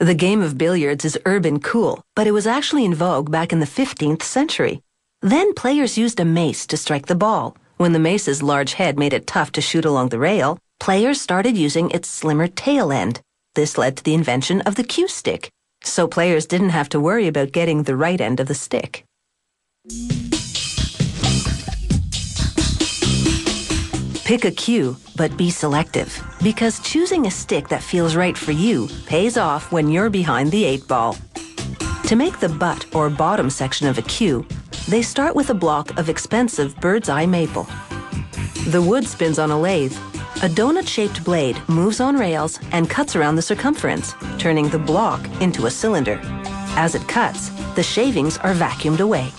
The game of billiards is urban cool, but it was actually in vogue back in the 15th century. Then players used a mace to strike the ball. When the mace's large head made it tough to shoot along the rail, players started using its slimmer tail end. This led to the invention of the cue stick, so players didn't have to worry about getting the right end of the stick. Pick a cue, but be selective, because choosing a stick that feels right for you pays off when you're behind the 8-ball. To make the butt or bottom section of a cue, they start with a block of expensive bird's eye maple. The wood spins on a lathe. A donut-shaped blade moves on rails and cuts around the circumference, turning the block into a cylinder. As it cuts, the shavings are vacuumed away.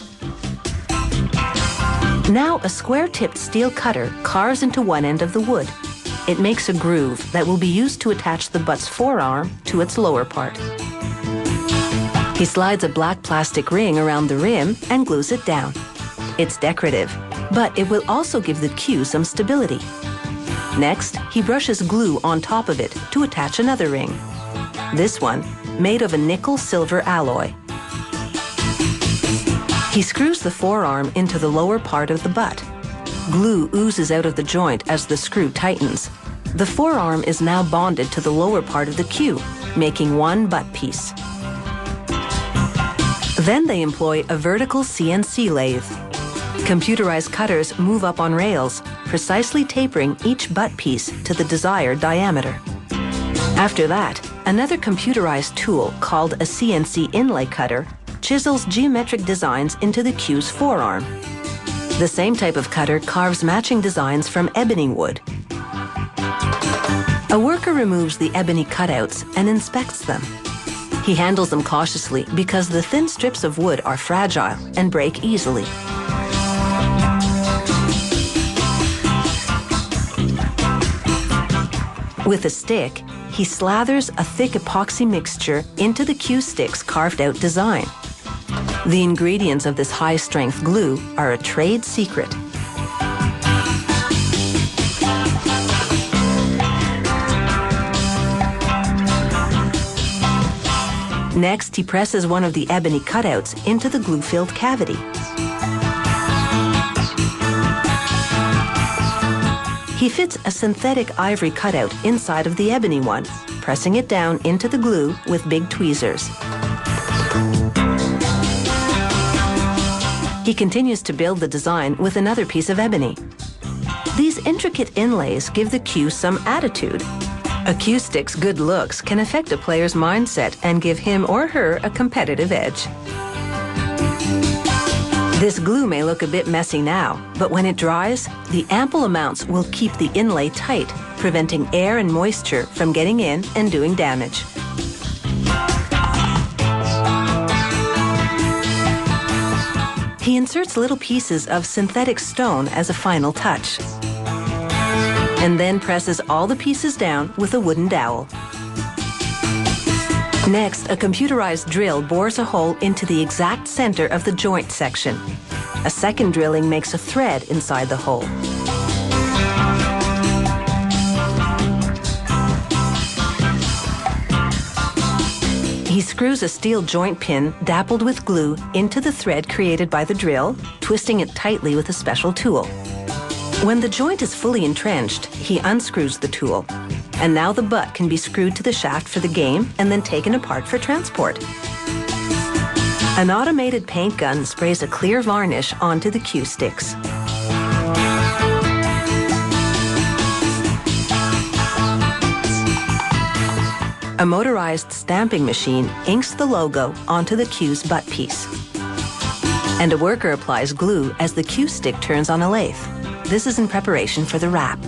Now a square-tipped steel cutter carves into one end of the wood. It makes a groove that will be used to attach the butt's forearm to its lower part. He slides a black plastic ring around the rim and glues it down. It's decorative, but it will also give the cue some stability. Next, he brushes glue on top of it to attach another ring. This one, made of a nickel-silver alloy. He screws the forearm into the lower part of the butt. Glue oozes out of the joint as the screw tightens. The forearm is now bonded to the lower part of the cue, making one butt piece. Then they employ a vertical CNC lathe. Computerized cutters move up on rails, precisely tapering each butt piece to the desired diameter. After that, another computerized tool called a CNC inlay cutter chisels geometric designs into the cue's forearm. The same type of cutter carves matching designs from ebony wood. A worker removes the ebony cutouts and inspects them. He handles them cautiously because the thin strips of wood are fragile and break easily. With a stick, he slathers a thick epoxy mixture into the cue stick's carved-out design. The ingredients of this high-strength glue are a trade secret. Next, he presses one of the ebony cutouts into the glue-filled cavity. He fits a synthetic ivory cutout inside of the ebony one, pressing it down into the glue with big tweezers. He continues to build the design with another piece of ebony. These intricate inlays give the cue some attitude. A cue stick's good looks can affect a player's mindset and give him or her a competitive edge. This glue may look a bit messy now, but when it dries, the ample amounts will keep the inlay tight, preventing air and moisture from getting in and doing damage. He inserts little pieces of synthetic stone as a final touch, and then presses all the pieces down with a wooden dowel. Next, a computerized drill bores a hole into the exact center of the joint section. A second drilling makes a thread inside the hole. He screws a steel joint pin dappled with glue into the thread created by the drill, twisting it tightly with a special tool. When the joint is fully entrenched, he unscrews the tool. And now the butt can be screwed to the shaft for the game and then taken apart for transport. An automated paint gun sprays a clear varnish onto the cue sticks. A motorized stamping machine inks the logo onto the cue's butt piece. And a worker applies glue as the cue stick turns on a lathe. This is in preparation for the wrap.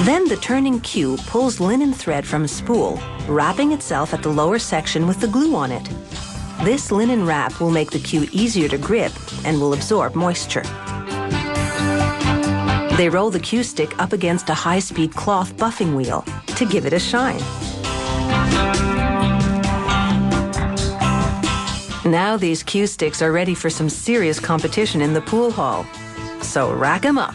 Then the turning cue pulls linen thread from a spool, wrapping itself at the lower section with the glue on it. This linen wrap will make the cue easier to grip and will absorb moisture. They roll the cue stick up against a high-speed cloth buffing wheel to give it a shine. Now these cue sticks are ready for some serious competition in the pool hall. So rack 'em up.